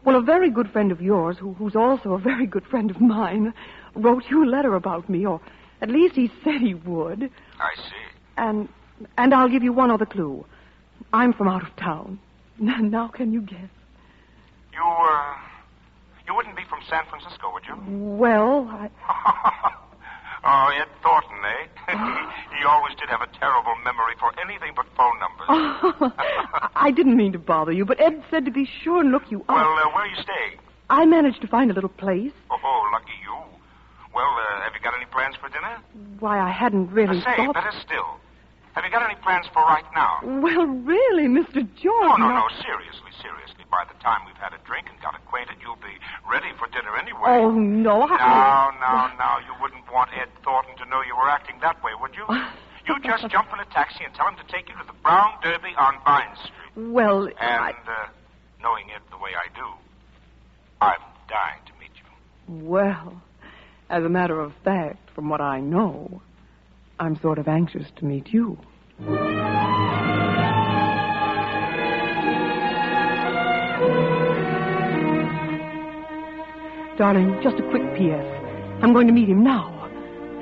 Well, a very good friend of yours, who's also a very good friend of mine, wrote you a letter about me, or at least he said he would. I see. And I'll give you one other clue. I'm from out of town. Now can you guess? You wouldn't be from San Francisco, would you? Well, Oh, Ed Thornton, eh? He always did have a terrible memory for anything but phone numbers. I didn't mean to bother you, but Ed said to be sure and look you up. Well, where are you staying? I managed to find a little place. Oh, lucky you. Well, have you got any plans for dinner? Why, I hadn't really Say, thought... better still. Have you got any plans for right now? Well, really, Mr. George... No, seriously. By the time we've had a drink and got acquainted, you'll be ready for dinner anyway. Oh, no, Now, you wouldn't want Ed Thornton to know you were acting that way, would you? You just jump in a taxi and tell him to take you to the Brown Derby on Vine Street. Well, And, knowing Ed the way I do, I'm dying to meet you. Well, as a matter of fact, from what I know, I'm sort of anxious to meet you. Darling, just a quick P.S. I'm going to meet him now,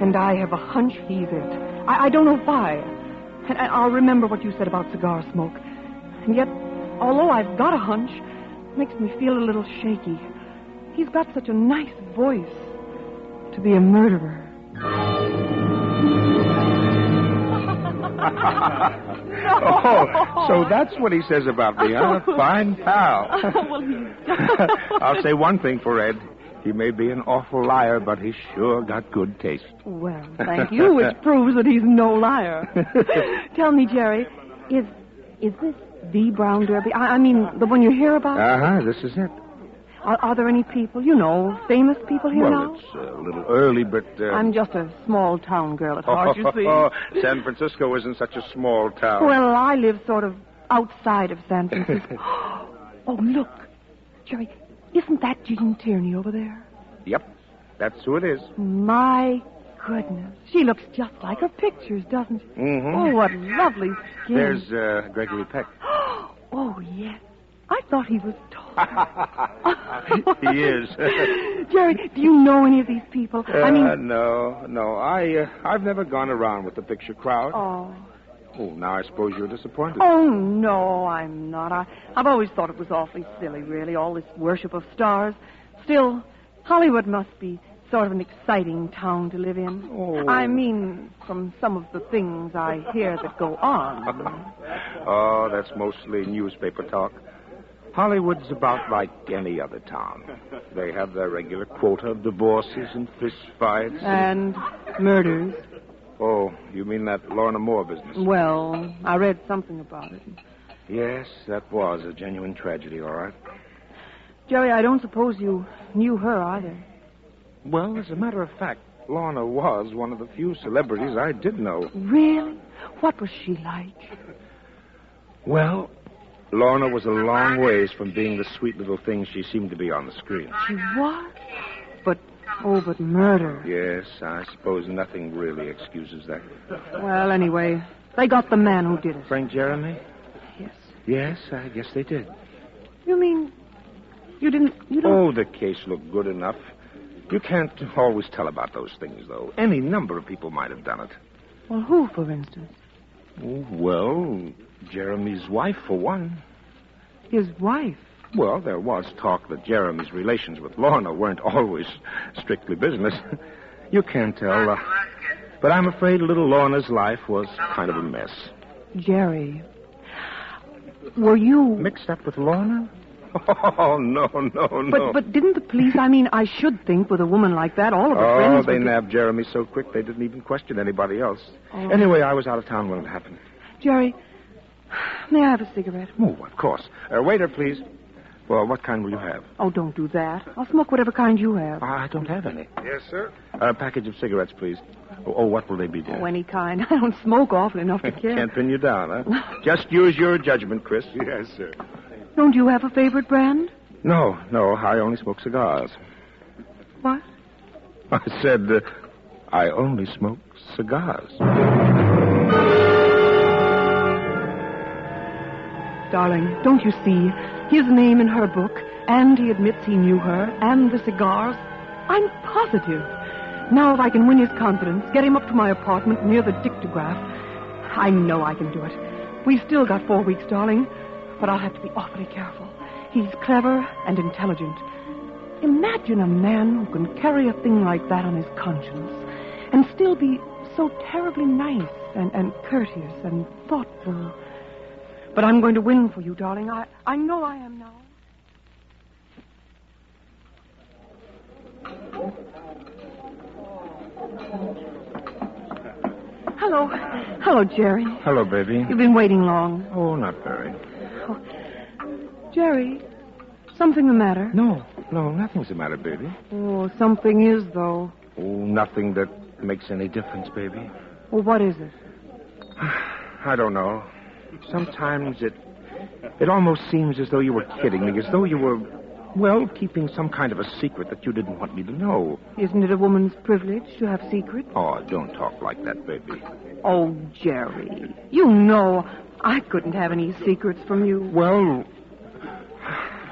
and I have a hunch he's it. I don't know why. And I'll remember what you said about cigar smoke. And yet, although I've got a hunch, it makes me feel a little shaky. He's got such a nice voice to be a murderer. Oh, so that's what he says about me, huh? Fine pal. I'll say one thing for Ed. He may be an awful liar, but he's sure got good taste. Well, thank you, which proves that he's no liar. Tell me, Jerry, is this the Brown Derby? I mean, the one you hear about? Uh-huh, this is it. Are there any people, famous people here now? Well, it's a little early, but... I'm just a small-town girl at heart, you see. San Francisco isn't such a small town. Well, I live sort of outside of San Francisco. Oh, look. Jerry, isn't that Jean Tierney over there? Yep, that's who it is. My goodness. She looks just like her pictures, doesn't she? Mm-hmm. Oh, what lovely skin. There's Gregory Peck. Oh, yes. I thought he was tall. He is. Jerry, do you know any of these people? No. I've never gone around with the picture crowd. Oh. Oh, now I suppose you're disappointed. Oh, no, I'm not. I've always thought it was awfully silly, really, all this worship of stars. Still, Hollywood must be sort of an exciting town to live in. Oh. I mean, from some of the things I hear that go on. Oh, that's mostly newspaper talk. Hollywood's about like any other town. They have their regular quota of divorces and fist fights. And murders. Oh, you mean that Lorna Moore business? Well, I read something about it. Yes, that was a genuine tragedy, all right. Jerry, I don't suppose you knew her either. Well, as a matter of fact, Lorna was one of the few celebrities I did know. Really? What was she like? Well, Lorna was a long ways from being the sweet little thing she seemed to be on the screen. She was? But murder. Yes, I suppose nothing really excuses that. Well, anyway, they got the man who did it. Frank Jeremy? Yes. Yes, I guess they did. You mean you don't... Oh, the case looked good enough. You can't always tell about those things, though. Any number of people might have done it. Well, who, for instance? Oh, well, Jeremy's wife, for one. His wife? Well, there was talk that Jeremy's relations with Lorna weren't always strictly business. You can't tell. But I'm afraid little Lorna's life was kind of a mess. Jerry, were you... Mixed up with Lorna? Oh, no. But didn't the police, I should think with a woman like that, all of her friends... Oh, they nabbed Jeremy so quick they didn't even question anybody else. Oh. Anyway, I was out of town when it happened. Jerry, may I have a cigarette? Oh, of course. Waiter, please. Well, what kind will you have? Oh, don't do that. I'll smoke whatever kind you have. I don't have any. Yes, sir? A package of cigarettes, please. Oh, what will they be, dear? Oh, any kind. I don't smoke often enough to care. Can't pin you down, huh? Just use your judgment, Chris. Yes, sir. Don't you have a favorite brand? No. I only smoke cigars. What? I said I only smoke cigars. Darling, don't you see? His name in her book, and he admits he knew her, and the cigars. I'm positive. Now, if I can win his confidence, get him up to my apartment near the dictograph, I know I can do it. We've still got 4 weeks, darling, but I'll have to be awfully careful. He's clever and intelligent. Imagine a man who can carry a thing like that on his conscience and still be so terribly nice and courteous and thoughtful. But I'm going to win for you, darling. I know I am now. Hello. Hello, Jerry. Hello, baby. You've been waiting long. Oh, not very. Oh. Jerry, something the matter? No, nothing's the matter, baby. Oh, something is, though. Oh, nothing that makes any difference, baby. Well, what is it? I don't know. Sometimes it almost seems as though you were kidding me, as though you were, well, keeping some kind of a secret that you didn't want me to know. Isn't it a woman's privilege to have secrets? Oh, don't talk like that, baby. Oh, Jerry, you know I couldn't have any secrets from you. Well,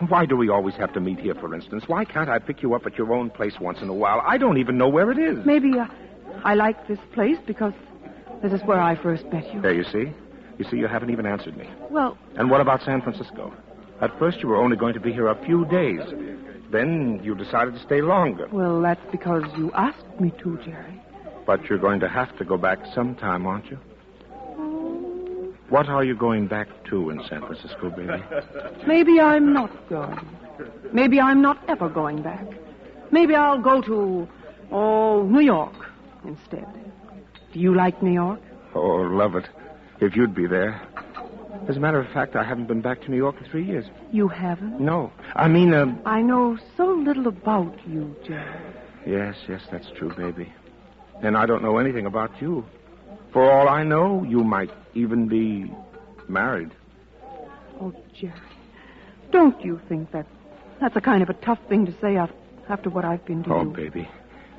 why do we always have to meet here, for instance? Why can't I pick you up at your own place once in a while? I don't even know where it is. Maybe I like this place because this is where I first met you. There, you see? You see, you haven't even answered me. Well... And what about San Francisco? At first, you were only going to be here a few days. Then you decided to stay longer. Well, that's because you asked me to, Jerry. But you're going to have to go back sometime, aren't you? What are you going back to in San Francisco, baby? Maybe I'm not going. Maybe I'm not ever going back. Maybe I'll go to, New York instead. Do you like New York? Oh, love it. If you'd be there. As a matter of fact, I haven't been back to New York in 3 years. You haven't? No. I mean, I know so little about you, Jerry. Yes, that's true, baby. And I don't know anything about you. For all I know, you might even be married. Oh, Jerry, don't you think that's a kind of a tough thing to say after what I've been to you? Oh, baby.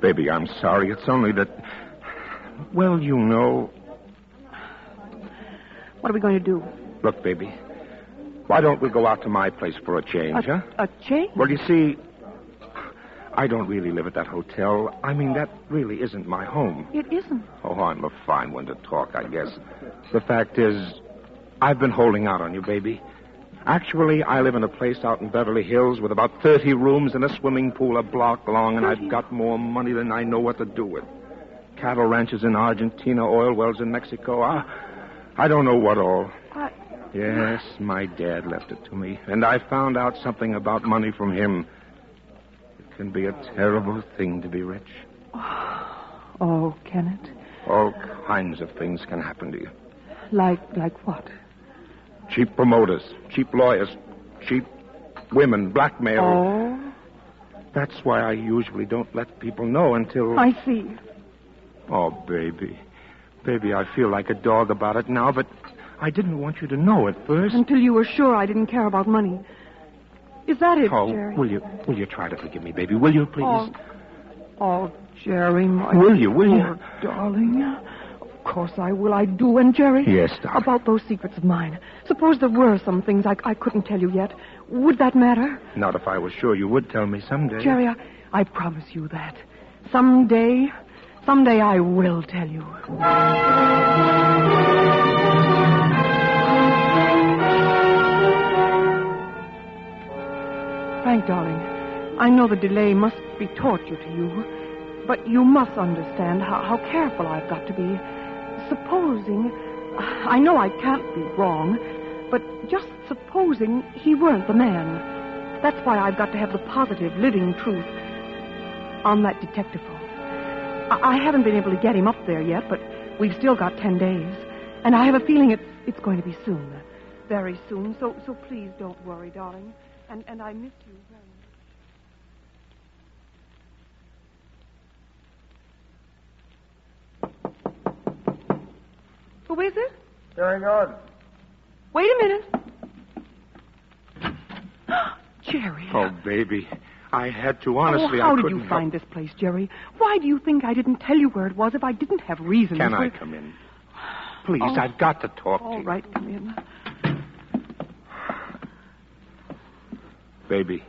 Baby, I'm sorry. It's only that... Well, you know... What are we going to do? Look, baby, why don't we go out to my place for a change, huh? A change? Well, you see, I don't really live at that hotel. I mean, that really isn't my home. It isn't. Oh, I'm a fine one to talk, I guess. The fact is, I've been holding out on you, baby. Actually, I live in a place out in Beverly Hills with about 30 rooms and a swimming pool a block long, and 30? I've got more money than I know what to do with. Cattle ranches in Argentina, oil wells in Mexico. I don't know what all. Yes, my dad left it to me, and I found out something about money from him. It can be a terrible thing to be rich. Oh, can it? All kinds of things can happen to you. Like what? Cheap promoters, cheap lawyers, cheap women, blackmail. Oh? That's why I usually don't let people know until... I see. Oh, baby. Baby, I feel like a dog about it now, but I didn't want you to know at first. Until you were sure I didn't care about money. Is that it, Jerry? Will you try to forgive me, baby? Will you, please? Oh, Jerry, my... Will you? Darling. Of course I will. I do. And, Jerry... Yes, darling. About those secrets of mine. Suppose there were some things I couldn't tell you yet. Would that matter? Not if I was sure you would tell me someday. Jerry, I promise you that. Someday I will tell you. Frank, darling, I know the delay must be torture to you, but you must understand how careful I've got to be. Supposing, I know I can't be wrong, but just supposing he weren't the man. That's why I've got to have the positive, living truth on that detective phone. I haven't been able to get him up there yet, but we've still got 10 days. And I have a feeling it's going to be soon. Very soon. So please don't worry, darling. And I miss you very much. Who is it? Jerry Gordon. Wait a minute. Jerry. Oh, baby. I had to, honestly. How did you find this place, Jerry? Why do you think I didn't tell you where it was if I didn't have reason? Can I come in? Please, I've got to talk to you. All right, come in. Baby.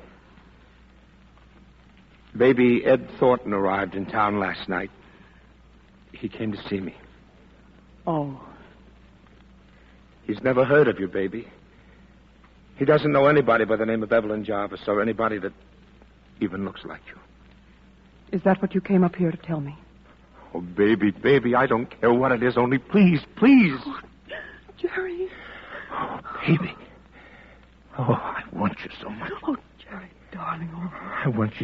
Baby, Ed Thornton arrived in town last night. He came to see me. Oh. He's never heard of you, baby. He doesn't know anybody by the name of Evelyn Jarvis or anybody that even looks like you. Is that what you came up here to tell me? Oh, baby, I don't care what it is. Only please. Oh, Jerry. Oh, baby. Oh, I want you so much. Oh, Jerry, darling. Oh. I want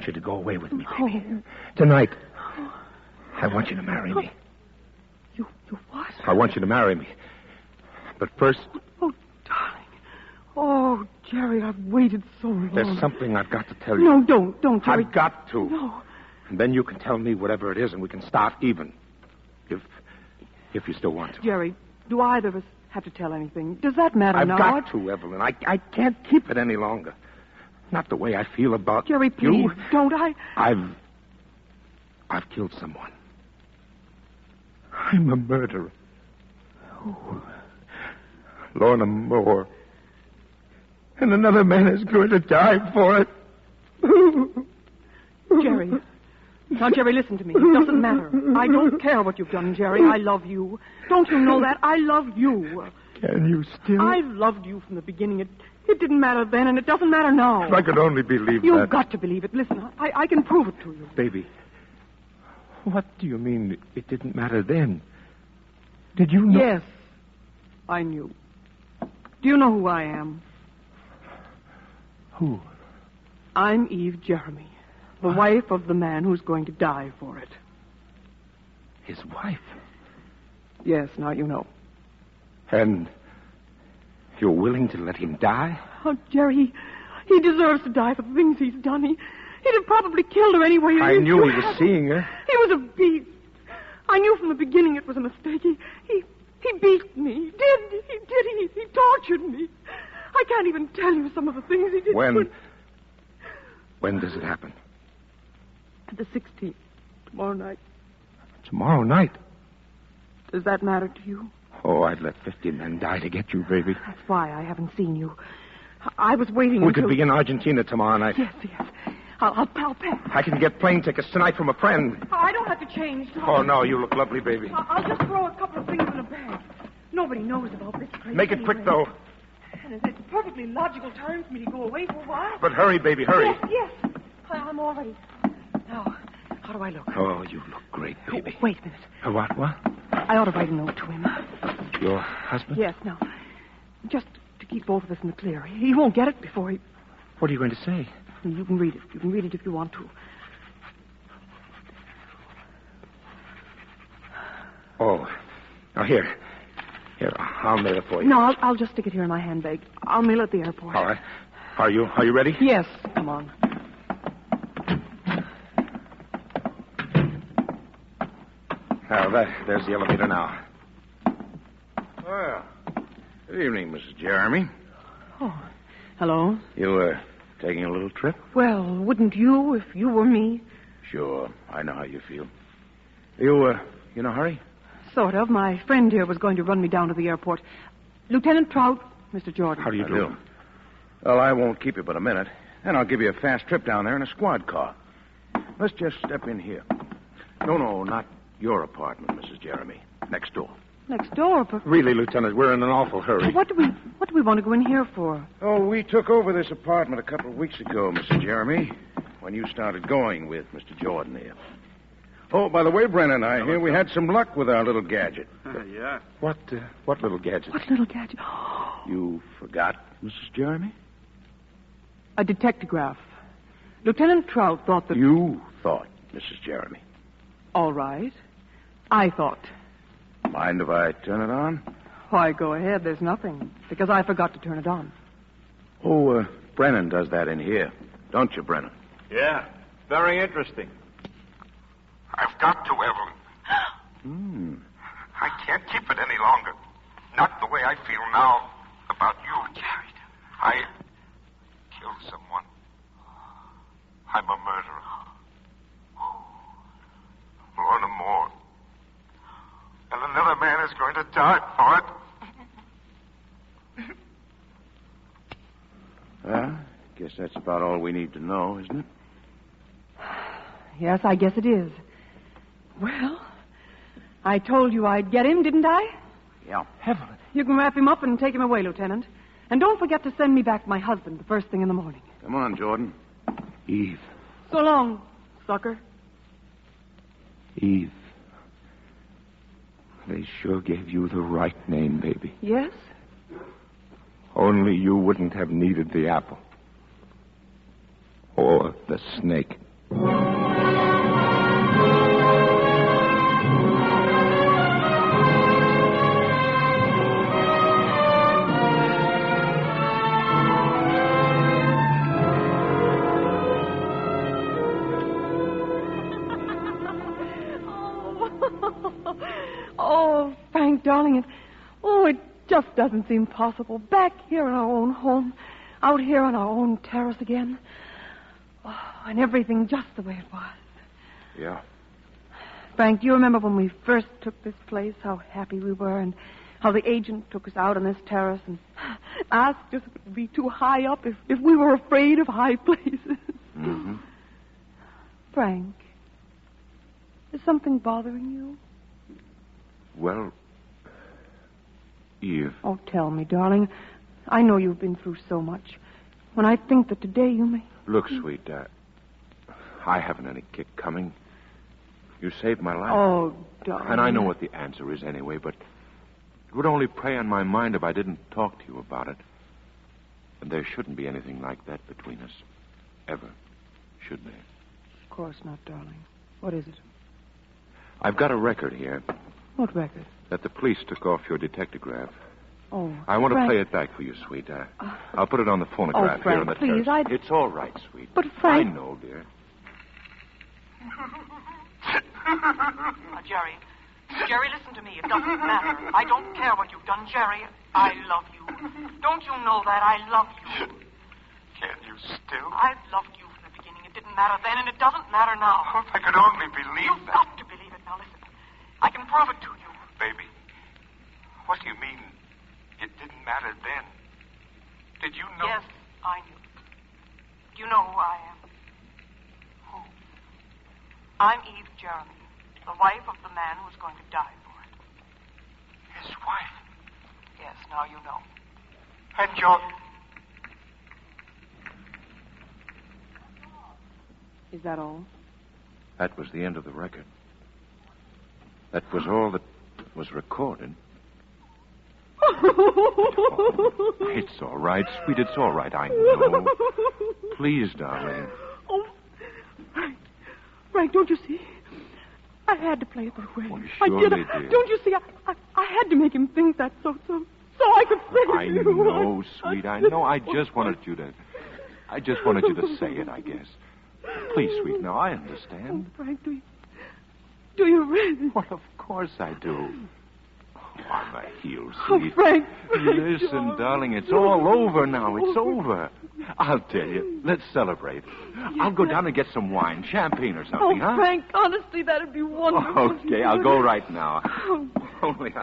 you to go away with me, baby. Tonight. I want you to marry me. You what? I want you to marry me. But first... Oh, darling. Oh, Jerry, I've waited so long. There's something I've got to tell you. No, don't, Jerry. I've got to. No. And then you can tell me whatever it is, and we can start even. If you still want to. Jerry, do either of us have to tell anything? Does that matter now? I've got to, Evelyn. I can't keep it any longer. Not the way I feel about Jerry, please, you. don't. I've killed someone. I'm a murderer. Oh. Lorna Moore. And another man is going to die for it. Jerry. Now, Jerry, listen to me. It doesn't matter. I don't care what you've done, Jerry. I love you. Don't you know that? I love you. Can you still? I've loved you from the beginning. It didn't matter then, and it doesn't matter now. If I could only believe You've that. got to believe it. Listen, I can prove it to you. Baby, what do you mean it didn't matter then? Did you know? Yes, I knew. Do you know who I am? Who? I'm Eve Jeremy, the wife of the man who's going to die for it. His wife? Yes, now you know. And you're willing to let him die? Oh, Jerry, he deserves to die for the things he's done. He'd have probably killed her anyway. I knew he was seeing her. He was a beast. I knew from the beginning it was a mistake. He beat me. He did. He tortured me. I can't even tell you some of the things he did. When does it happen? The 16th. Tomorrow night. Tomorrow night? Does that matter to you? Oh, I'd let 50 men die to get you, baby. That's why I haven't seen you. I was waiting We could be in Argentina tomorrow night. Yes. I'll pack. I can get plane tickets tonight from a friend. I don't have to change. Oh, no, you look lovely, baby. I'll just throw a couple of things in a bag. Nobody knows about this place. Make it quick, though. And it's a perfectly logical time for me to go away for a while. But hurry, baby, hurry. Yes. I'm all ready. Now, how do I look? Oh, you look great, baby. Wait a minute. What? I ought to write a note to him. Your husband? Yes, now. Just to keep both of us in the clear. He won't get it before he... What are you going to say? You can read it. You can read it if you want to. Oh. Now, here. Here, I'll mail it for you. No, I'll just stick it here in my handbag. I'll mail it at the airport. All right. Are you ready? Yes. Come on. Now, there's the elevator now. Well, good evening, Mrs. Jeremy. Oh, hello. You, taking a little trip? Well, wouldn't you if you were me? Sure. I know how you feel. You in a hurry? Sort of. My friend here was going to run me down to the airport. Lieutenant Trout, Mr. Jordan. How do you do? Well, I won't keep you but a minute. And I'll give you a fast trip down there in a squad car. Let's just step in here. No, not your apartment, Mrs. Jeremy. Next door. Next door, but... Really, Lieutenant, we're in an awful hurry. What do we want to go in here for? Oh, we took over this apartment a couple of weeks ago, Mrs. Jeremy, when you started going with Mr. Jordan here. Oh, by the way, Brennan, I hear we had some luck with our little gadget. Yeah. What little gadget? What little gadget? You forgot, Mrs. Jeremy? A detectograph. Lieutenant Trout thought that... You thought, Mrs. Jeremy. All right. I thought. Mind if I turn it on? Why, go ahead. There's nothing. Because I forgot to turn it on. Oh, Brennan does that in here. Don't you, Brennan? Yeah. Very interesting. I've got to, Evelyn. I can't keep it any longer. Not the way I feel now about you. Jerry. I killed someone. I'm a murderer. Lorna Moore. And another man is going to die for it. Well, I guess that's about all we need to know, isn't it? Yes, I guess it is. Well, I told you I'd get him, didn't I? Yeah. Heaven. You can wrap him up and take him away, Lieutenant. And don't forget to send me back my husband the first thing in the morning. Come on, Jordan. Eve. So long, sucker. Eve. They sure gave you the right name, baby. Yes? Only you wouldn't have needed the apple. Or the snake. Oh, Frank, darling, it just doesn't seem possible. Back here in our own home, out here on our own terrace again. Oh, and everything just the way it was. Yeah. Frank, do you remember when we first took this place, how happy we were, and how the agent took us out on this terrace and asked us if it would be too high up, if we were afraid of high places? Mm-hmm. Frank, is something bothering you? Well, Eve. Oh, tell me, darling. I know you've been through so much. When I think that today you may... Look, sweet, I haven't any kick coming. You saved my life. Oh, darling. And I know what the answer is anyway, but it would only prey on my mind if I didn't talk to you about it. And there shouldn't be anything like that between us. Ever. Should there? Of course not, darling. What is it? I've got a record here. What record? That the police took off your detectograph. Oh, I want Frank. to play it back for you, sweet. I'll put it on the phonograph oh, Frank, here on the please, terrace. It's all right, sweet. But, Frank... I know, dear. Jerry, listen to me. It doesn't matter. I don't care what you've done, Jerry. I love you. Don't you know that? I love you. Can you still? I've loved you from the beginning. It didn't matter then, and it doesn't matter now. Oh, if I could only believe You've that. got to believe it. Now, listen. I can prove it to you. Baby, what do you mean it didn't matter then? Did you know? Yes, I knew. Do you know who I am? Who? I'm Eve Jeremy, the wife of the man who's going to die for it. His wife? Yes, now you know. And you're... Is that all? That was the end of the record. That was all that was recorded. Oh, it's all right, sweet. It's all right. I know. Please, darling. Oh, Frank, don't you see? I had to play it that way. Oh, I surely, did. dear. Don't you see? I had to make him think that so I could say I it to you. know, sweet. I know. I just wanted you to say it, I guess. Please, sweet. Now, I understand. Oh, Frank, do you really? Well, of course I do. Oh, on my heels, Oh, sweet. Frank, Listen, darling, it's all over now. It's over. I'll tell you. Let's celebrate. I'll go down and get some wine, champagne or something, huh? Frank, honestly, that'd be wonderful. Okay, I'll go right now. Only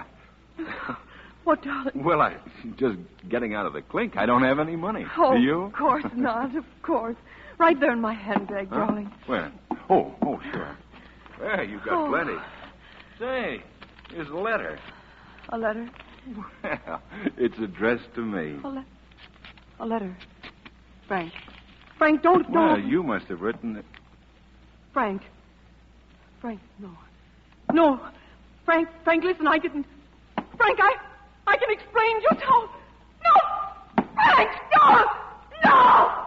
What, darling? Well, I'm just getting out of the clink. I don't have any money. Oh, Do you? Of course not, of course. Right there in my handbag, Huh? darling. Where? Oh, sure. Well, you've got Oh. plenty. Say, here's a letter. A letter? Well, it's addressed to me. A letter. Frank, don't... Well, you must have written it. Frank, no. No. Frank, listen, I didn't... Frank, I can explain just how... No! Frank, no! No!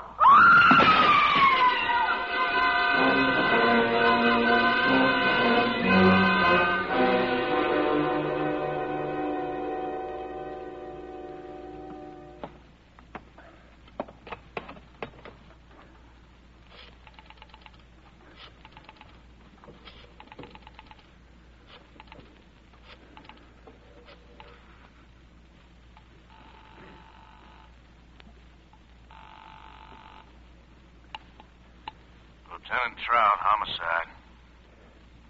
Lieutenant Trout, homicide.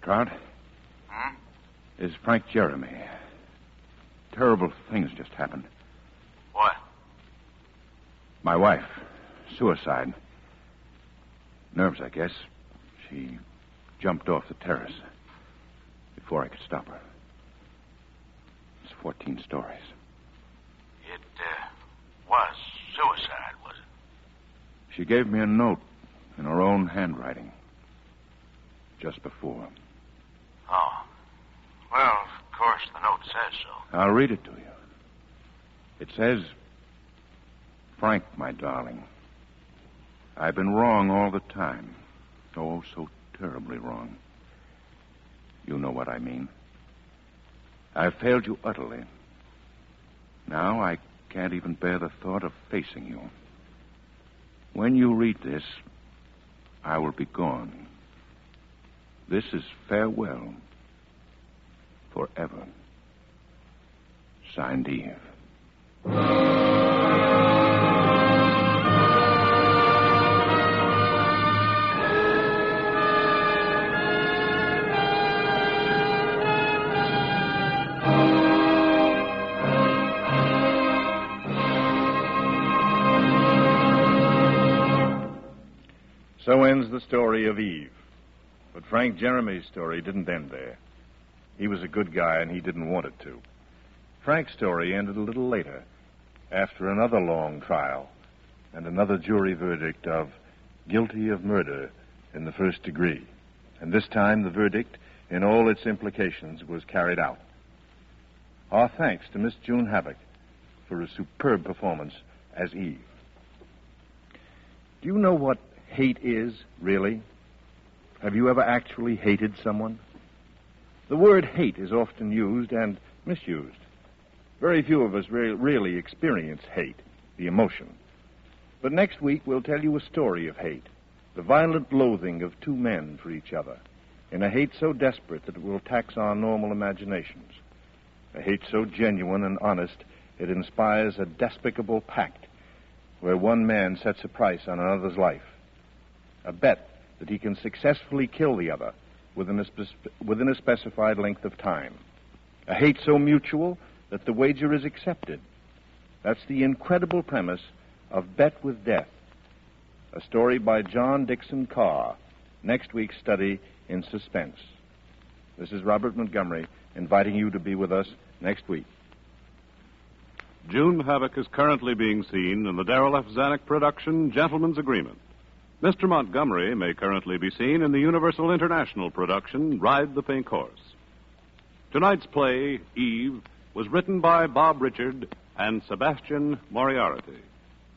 Trout? Is Frank Jeremy. Terrible things just happened. What? My wife. Suicide. Nerves, I guess. She jumped off the terrace before I could stop her. As 14 stories. It was suicide, was it? She gave me a note in her own handwriting just before. Oh. Well, of course, the note says so. I'll read it to you. It says, Frank, my darling, I've been wrong all the time. Oh, so terribly wrong. You know what I mean. I've failed you utterly. Now I can't even bear the thought of facing you. When you read this, I will be gone. This is farewell. Forever. Signed, Eve. So ends the story of Eve. But Frank Jeremy's story didn't end there. He was a good guy, and he didn't want it to. Frank's story ended a little later, after another long trial and another jury verdict of guilty of murder in the first degree. And this time, the verdict, in all its implications, was carried out. Our thanks to Miss June Havoc for a superb performance as Eve. Do you know what hate is, really? Have you ever actually hated someone? The word hate is often used and misused. Very few of us really experience hate, the emotion. But next week we'll tell you a story of hate, the violent loathing of two men for each other, in a hate so desperate that it will tax our normal imaginations, a hate so genuine and honest it inspires a despicable pact where one man sets a price on another's life, a bet that he can successfully kill the other within a specified length of time. A hate so mutual that the wager is accepted. That's the incredible premise of Bet with Death, a story by John Dixon Carr, next week's study in Suspense. This is Robert Montgomery inviting you to be with us next week. June Havoc is currently being seen in the Darrell F. Zanuck production, Gentleman's Agreement. Mr. Montgomery may currently be seen in the Universal International production, Ride the Pink Horse. Tonight's play, Eve, was written by Bob Richard and Sebastian Moriarty,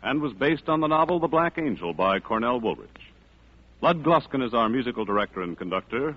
and was based on the novel The Black Angel by Cornell Woolrich. Lud Gluskin is our musical director and conductor.